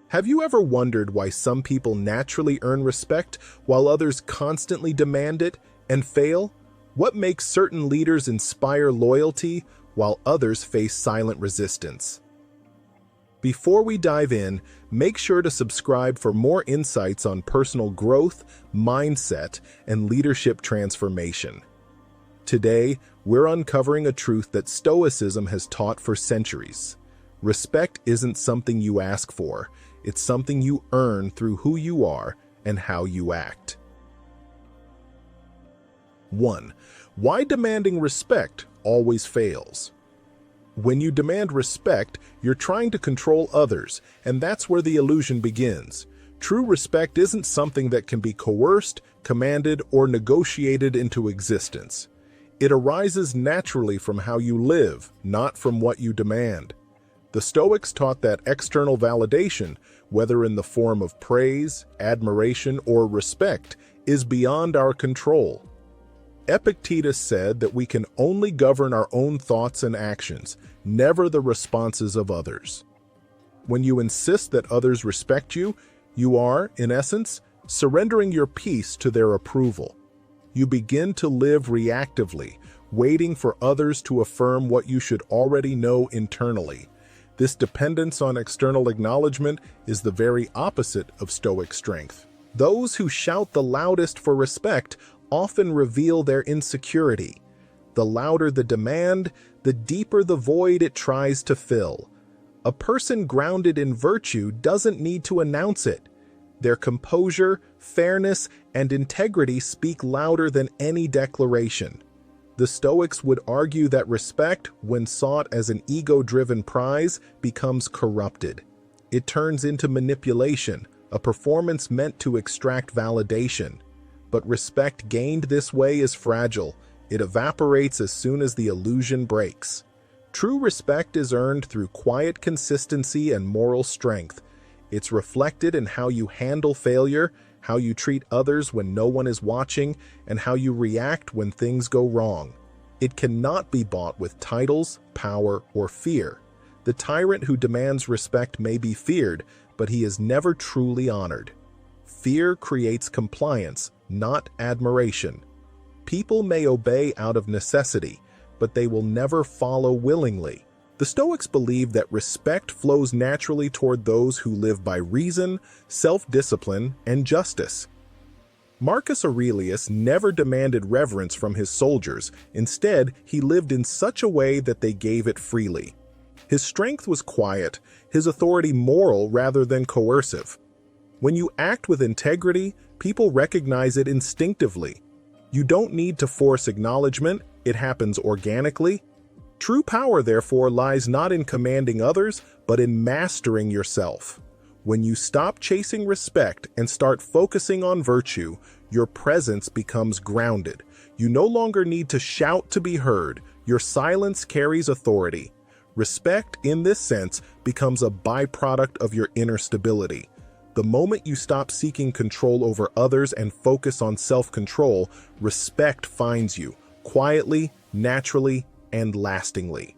Have you ever wondered why some people naturally earn respect while others constantly demand it and fail? What makes certain leaders inspire loyalty while others face silent resistance? Before we dive in, make sure to subscribe for more insights on personal growth, mindset, and leadership transformation. Today, we're uncovering a truth that Stoicism has taught for centuries. Respect isn't something you ask for, it's something you earn through who you are and how you act. 1. Why demanding respect always fails. When you demand respect, you're trying to control others, and that's where the illusion begins. True respect isn't something that can be coerced, commanded, or negotiated into existence. It arises naturally from how you live, not from what you demand. The Stoics taught that external validation, whether in the form of praise, admiration, or respect, is beyond our control. Epictetus said that we can only govern our own thoughts and actions, never the responses of others. When you insist that others respect you, you are, in essence, surrendering your peace to their approval. You begin to live reactively, waiting for others to affirm what you should already know internally. This dependence on external acknowledgement is the very opposite of Stoic strength. Those who shout the loudest for respect often reveal their insecurity. The louder the demand, the deeper the void it tries to fill. A person grounded in virtue doesn't need to announce it. Their composure, fairness, and integrity speak louder than any declaration. The Stoics would argue that respect, when sought as an ego-driven prize, becomes corrupted. It turns into manipulation, a performance meant to extract validation. But respect gained this way is fragile. It evaporates as soon as the illusion breaks. True respect is earned through quiet consistency and moral strength. It's reflected in how you handle failure, how you treat others when no one is watching, and how you react when things go wrong. It cannot be bought with titles, power, or fear. The tyrant who demands respect may be feared, but he is never truly honored. Fear creates compliance, not admiration. People may obey out of necessity, but they will never follow willingly. The Stoics believe that respect flows naturally toward those who live by reason, self-discipline, and justice. Marcus Aurelius never demanded reverence from his soldiers. Instead, he lived in such a way that they gave it freely. His strength was quiet, his authority moral rather than coercive. When you act with integrity, people recognize it instinctively. You don't need to force acknowledgement, it happens organically. True power, therefore, lies not in commanding others, but in mastering yourself. When you stop chasing respect and start focusing on virtue, your presence becomes grounded. You no longer need to shout to be heard. Your silence carries authority. Respect, in this sense, becomes a byproduct of your inner stability. The moment you stop seeking control over others and focus on self-control, respect finds you, quietly, naturally, and lastingly.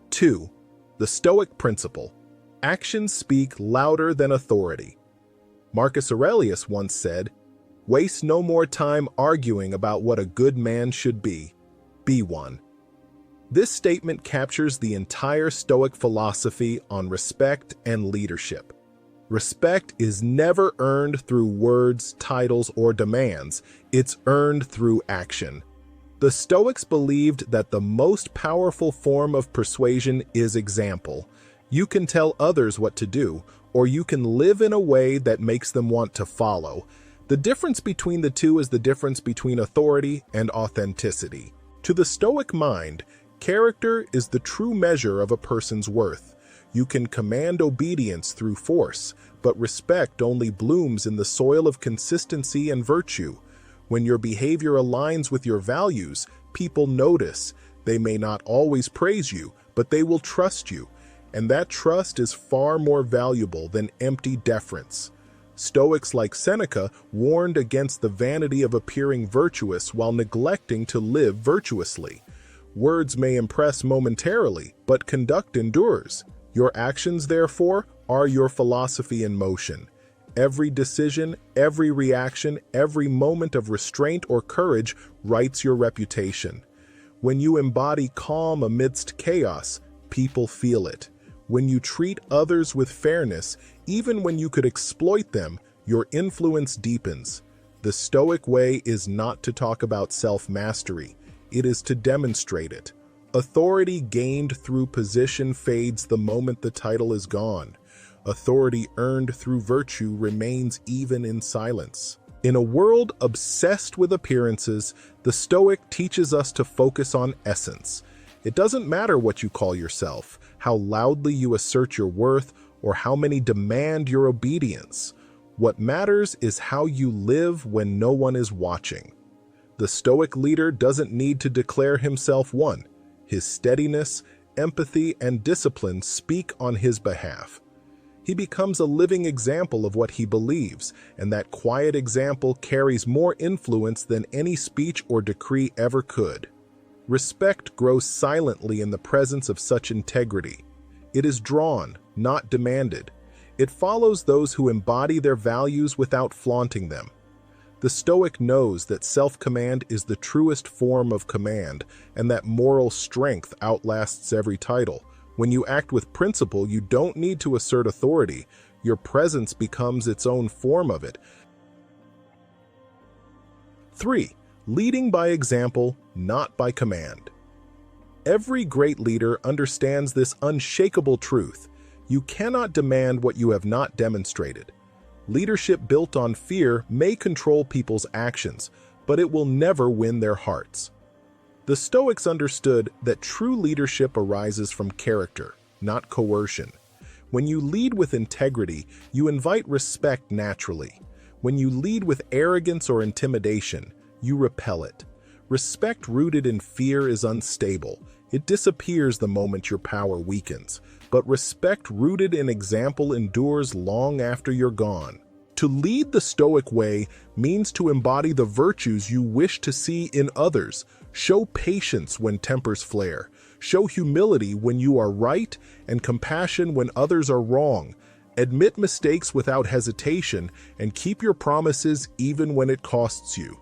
2. The Stoic principle. Actions speak louder than authority. Marcus Aurelius once said, "Waste no more time arguing about what a good man should be. Be one." This statement captures the entire Stoic philosophy on respect and leadership. Respect is never earned through words, titles, or demands. It's earned through action. The Stoics believed that the most powerful form of persuasion is example. You can tell others what to do, or you can live in a way that makes them want to follow. The difference between the two is the difference between authority and authenticity. To the Stoic mind, character is the true measure of a person's worth. You can command obedience through force, but respect only blooms in the soil of consistency and virtue. When your behavior aligns with your values, people notice. They may not always praise you, but they will trust you. And that trust is far more valuable than empty deference. Stoics like Seneca warned against the vanity of appearing virtuous while neglecting to live virtuously. Words may impress momentarily, but conduct endures. Your actions, therefore, are your philosophy in motion. Every decision, every reaction, every moment of restraint or courage writes your reputation. When you embody calm amidst chaos, people feel it. When you treat others with fairness, even when you could exploit them, your influence deepens. The Stoic way is not to talk about self-mastery. It is to demonstrate it. Authority gained through position fades the moment the title is gone. Authority earned through virtue remains even in silence. In a world obsessed with appearances, the Stoic teaches us to focus on essence. It doesn't matter what you call yourself, how loudly you assert your worth, or how many demand your obedience. What matters is how you live when no one is watching. The Stoic leader doesn't need to declare himself one. His steadiness, empathy, and discipline speak on his behalf. He becomes a living example of what he believes, and that quiet example carries more influence than any speech or decree ever could. Respect grows silently in the presence of such integrity. It is drawn, not demanded. It follows those who embody their values without flaunting them. The Stoic knows that self-command is the truest form of command, and that moral strength outlasts every title. When you act with principle, you don't need to assert authority. Your presence becomes its own form of it. 3. Leading by example, not by command. Every great leader understands this unshakable truth. You cannot demand what you have not demonstrated. Leadership built on fear may control people's actions, but it will never win their hearts. The Stoics understood that true leadership arises from character, not coercion. When you lead with integrity, you invite respect naturally. When you lead with arrogance or intimidation, you repel it. Respect rooted in fear is unstable. It disappears the moment your power weakens. But respect rooted in example endures long after you're gone. To lead the Stoic way means to embody the virtues you wish to see in others. Show patience when tempers flare. Show humility when you are right and compassion when others are wrong. Admit mistakes without hesitation and keep your promises even when it costs you.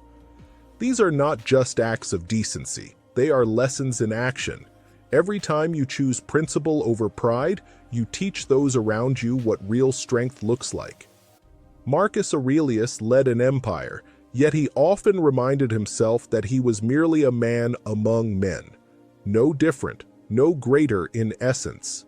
These are not just acts of decency. They are lessons in action. Every time you choose principle over pride, you teach those around you what real strength looks like. Marcus Aurelius led an empire, yet he often reminded himself that he was merely a man among men. No different, no greater in essence.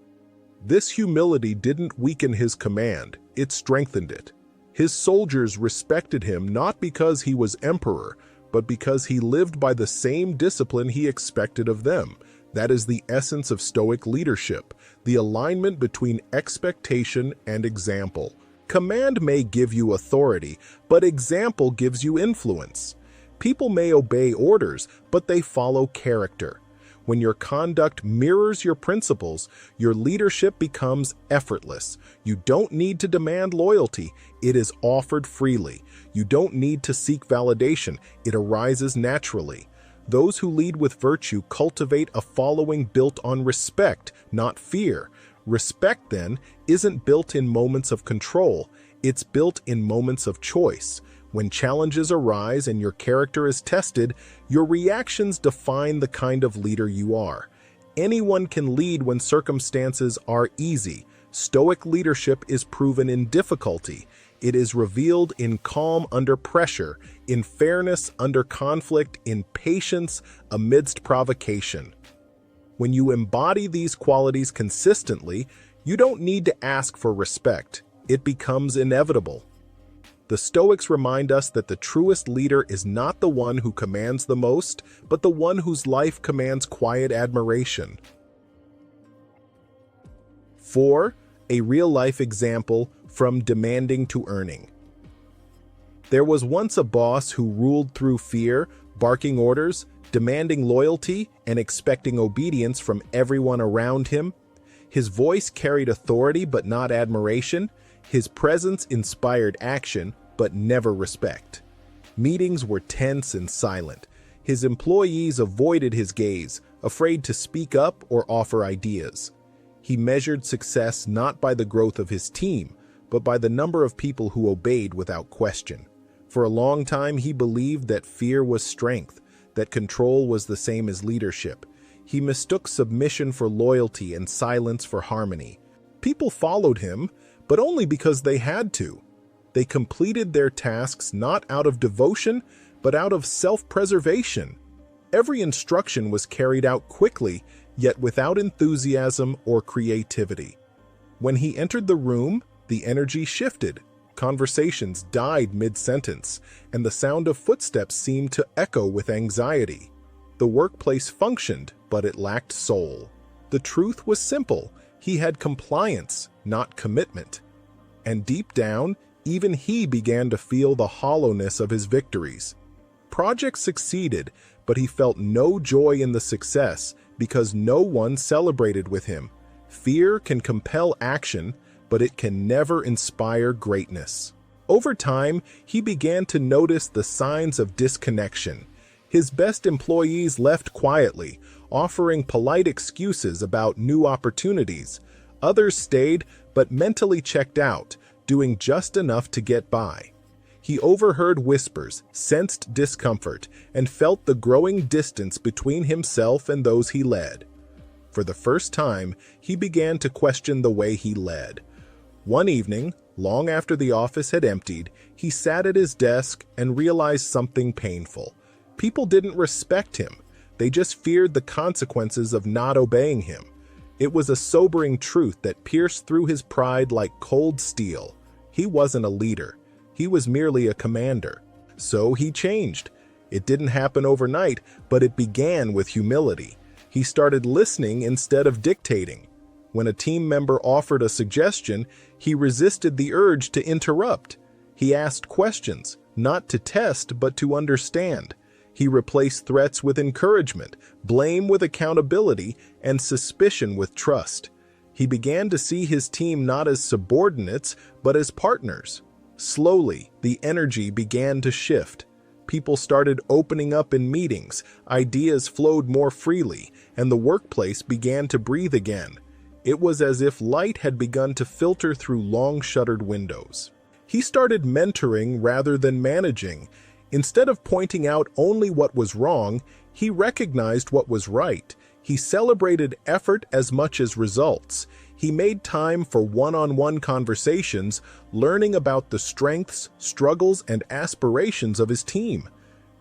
This humility didn't weaken his command, it strengthened it. His soldiers respected him not because he was emperor, but because he lived by the same discipline he expected of them. That is the essence of Stoic leadership, the alignment between expectation and example. Command may give you authority, but example gives you influence. People may obey orders, but they follow character. When your conduct mirrors your principles, your leadership becomes effortless. You don't need to demand loyalty. It is offered freely. You don't need to seek validation. It arises naturally. Those who lead with virtue cultivate a following built on respect, not fear. Respect, then, isn't built in moments of control. It's built in moments of choice. When challenges arise and your character is tested, your reactions define the kind of leader you are. Anyone can lead when circumstances are easy. Stoic leadership is proven in difficulty. It is revealed in calm under pressure, in fairness under conflict, in patience amidst provocation. When you embody these qualities consistently, you don't need to ask for respect. It becomes inevitable. The Stoics remind us that the truest leader is not the one who commands the most, but the one whose life commands quiet admiration. 4. A real-life example from demanding to earning. There was once a boss who ruled through fear, barking orders, demanding loyalty, and expecting obedience from everyone around him. His voice carried authority but not admiration. His presence inspired action but never respect. Meetings were tense and silent. His employees avoided his gaze, afraid to speak up or offer ideas. He measured success not by the growth of his team, but by the number of people who obeyed without question. For a long time, he believed that fear was strength, that control was the same as leadership. He mistook submission for loyalty and silence for harmony. People followed him, but only because they had to. They completed their tasks not out of devotion, but out of self-preservation. Every instruction was carried out quickly, yet without enthusiasm or creativity. When he entered the room, the energy shifted. Conversations died mid-sentence, and the sound of footsteps seemed to echo with anxiety. The workplace functioned, but it lacked soul. The truth was simple. He had compliance, not commitment. And deep down, even he began to feel the hollowness of his victories. Projects succeeded, but he felt no joy in the success because no one celebrated with him. Fear can compel action, but it can never inspire greatness. Over time, he began to notice the signs of disconnection. His best employees left quietly, offering polite excuses about new opportunities. Others stayed, but mentally checked out, doing just enough to get by. He overheard whispers, sensed discomfort, and felt the growing distance between himself and those he led. For the first time, he began to question the way he led. One evening, long after the office had emptied, he sat at his desk and realized something painful. People didn't respect him. They just feared the consequences of not obeying him. It was a sobering truth that pierced through his pride like cold steel. He wasn't a leader. He was merely a commander. So he changed. It didn't happen overnight, but it began with humility. He started listening instead of dictating. When a team member offered a suggestion, he resisted the urge to interrupt. He asked questions, not to test, but to understand. He replaced threats with encouragement, blame with accountability, and suspicion with trust. He began to see his team not as subordinates, but as partners. Slowly, the energy began to shift. People started opening up in meetings, ideas flowed more freely, and the workplace began to breathe again. It was as if light had begun to filter through long-shuttered windows. He started mentoring rather than managing. Instead of pointing out only what was wrong, he recognized what was right. He celebrated effort as much as results. He made time for one-on-one conversations, learning about the strengths, struggles, and aspirations of his team.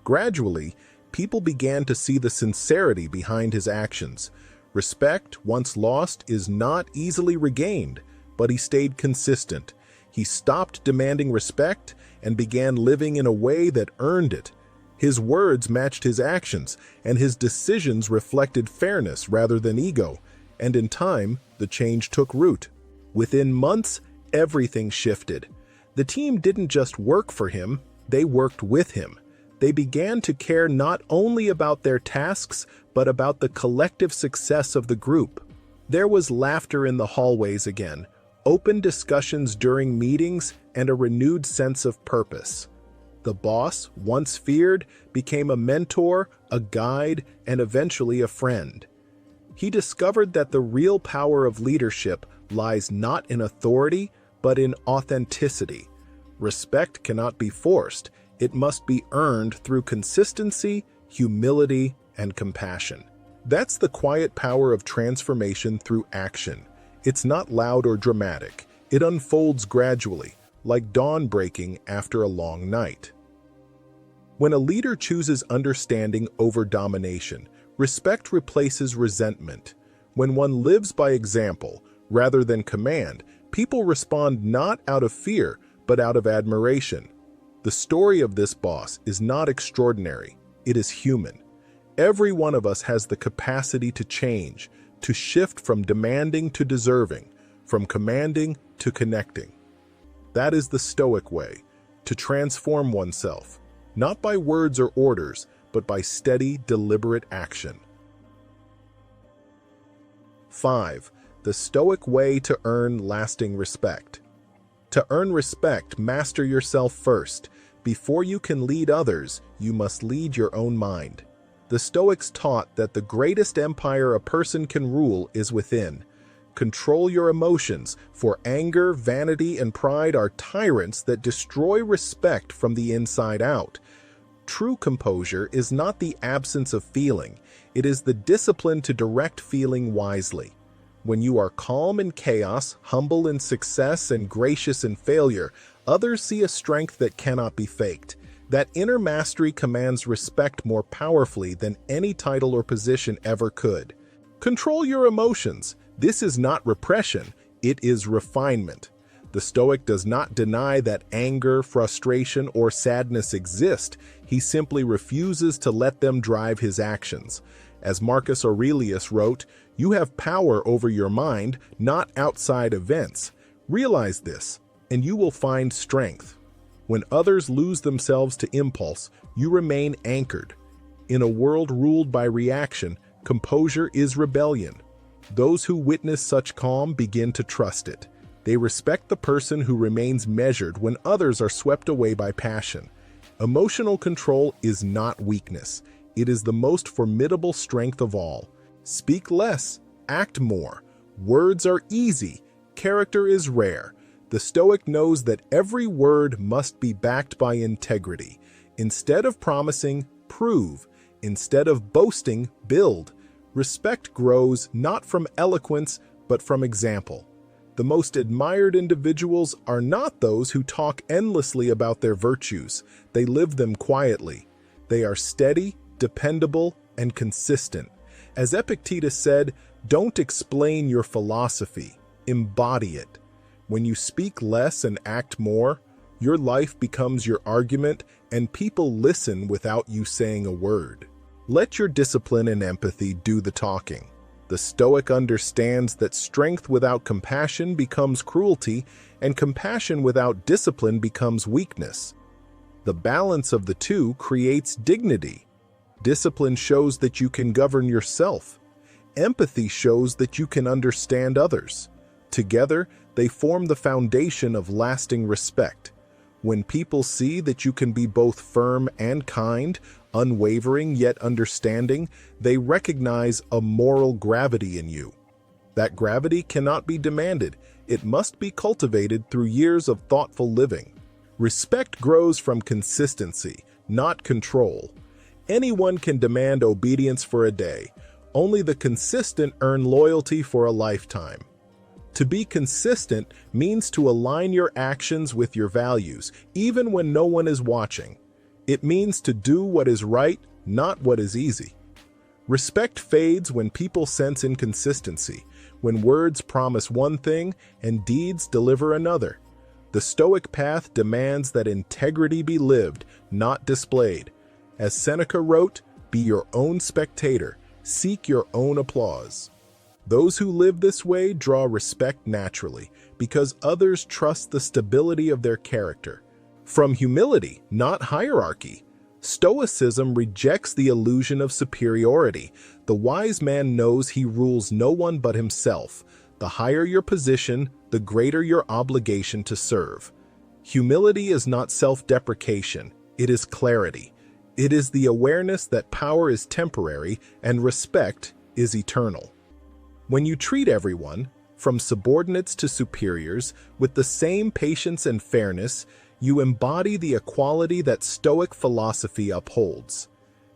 Gradually, people began to see the sincerity behind his actions. Respect, once lost, is not easily regained, but he stayed consistent. He stopped demanding respect and began living in a way that earned it. His words matched his actions, and his decisions reflected fairness rather than ego. And in time, the change took root. Within months, everything shifted. The team didn't just work for him, they worked with him. They began to care not only about their tasks, but about the collective success of the group. There was laughter in the hallways again, open discussions during meetings, and a renewed sense of purpose. The boss, once feared, became a mentor, a guide, and eventually a friend. He discovered that the real power of leadership lies not in authority, but in authenticity. Respect cannot be forced. It must be earned through consistency, humility, and compassion. That's the quiet power of transformation through action. It's not loud or dramatic. It unfolds gradually, like dawn breaking after a long night. When a leader chooses understanding over domination, respect replaces resentment. When one lives by example, rather than command, people respond not out of fear, but out of admiration. The story of this boss is not extraordinary, it is human. Every one of us has the capacity to change, to shift from demanding to deserving, from commanding to connecting. That is the Stoic way, to transform oneself, not by words or orders, but by steady, deliberate action. 5. The Stoic way to earn lasting respect. To earn respect, master yourself first. Before you can lead others, you must lead your own mind. The Stoics taught that the greatest empire a person can rule is within. Control your emotions, for anger, vanity, and pride are tyrants that destroy respect from the inside out. True composure is not the absence of feeling, it is the discipline to direct feeling wisely. When you are calm in chaos, humble in success, and gracious in failure, others see a strength that cannot be faked. That inner mastery commands respect more powerfully than any title or position ever could. Control your emotions. This is not repression, it is refinement. The Stoic does not deny that anger, frustration, or sadness exist. He simply refuses to let them drive his actions. As Marcus Aurelius wrote, "You have power over your mind, not outside events. Realize this, and you will find strength." When others lose themselves to impulse, you remain anchored. In a world ruled by reaction, composure is rebellion. Those who witness such calm begin to trust it. They respect the person who remains measured when others are swept away by passion. Emotional control is not weakness. It is the most formidable strength of all. Speak less, act more. Words are easy, character is rare. The Stoic knows that every word must be backed by integrity. Instead of promising, prove. Instead of boasting, build. Respect grows not from eloquence, but from example. The most admired individuals are not those who talk endlessly about their virtues. They live them quietly. They are steady, dependable, and consistent. As Epictetus said, "Don't explain your philosophy, embody it." When you speak less and act more, your life becomes your argument and people listen without you saying a word. Let your discipline and empathy do the talking. The Stoic understands that strength without compassion becomes cruelty, and compassion without discipline becomes weakness. The balance of the two creates dignity. Discipline shows that you can govern yourself. Empathy shows that you can understand others. Together, they form the foundation of lasting respect. When people see that you can be both firm and kind, unwavering yet understanding, they recognize a moral gravity in you. That gravity cannot be demanded. It must be cultivated through years of thoughtful living. Respect grows from consistency, not control. Anyone can demand obedience for a day. Only the consistent earn loyalty for a lifetime. To be consistent means to align your actions with your values, even when no one is watching. It means to do what is right, not what is easy. Respect fades when people sense inconsistency, when words promise one thing and deeds deliver another. The Stoic path demands that integrity be lived, not displayed. As Seneca wrote, "Be your own spectator, seek your own applause." Those who live this way draw respect naturally, because others trust the stability of their character. From humility, not hierarchy. Stoicism rejects the illusion of superiority. The wise man knows he rules no one but himself. The higher your position, the greater your obligation to serve. Humility is not self-deprecation, it is clarity. It is the awareness that power is temporary and respect is eternal. When you treat everyone, from subordinates to superiors, with the same patience and fairness, you embody the equality that Stoic philosophy upholds.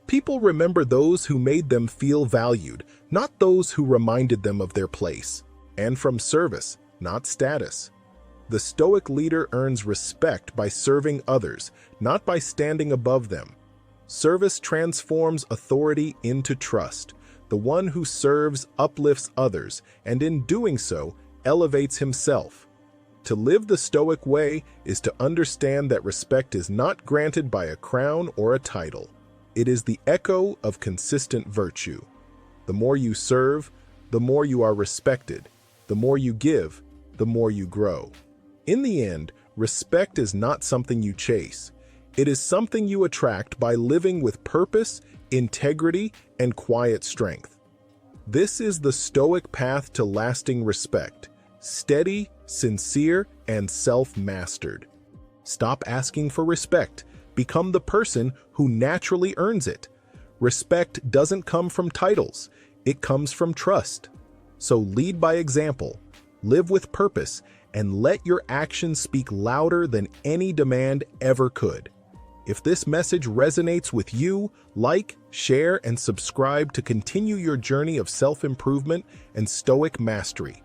People remember those who made them feel valued, not those who reminded them of their place. And from service, not status. The Stoic leader earns respect by serving others, not by standing above them. Service transforms authority into trust. The one who serves uplifts others, and in doing so, elevates himself. To live the Stoic way is to understand that respect is not granted by a crown or a title. It is the echo of consistent virtue. The more you serve, the more you are respected. The more you give, the more you grow. In the end, respect is not something you chase. It is something you attract by living with purpose, integrity, and quiet strength. This is the Stoic path to lasting respect, steady, sincere, and self-mastered. Stop asking for respect. Become the person who naturally earns it. Respect doesn't come from titles. It comes from trust. So lead by example, live with purpose, and let your actions speak louder than any demand ever could. If this message resonates with you, like, share, and subscribe to continue your journey of self-improvement and Stoic mastery.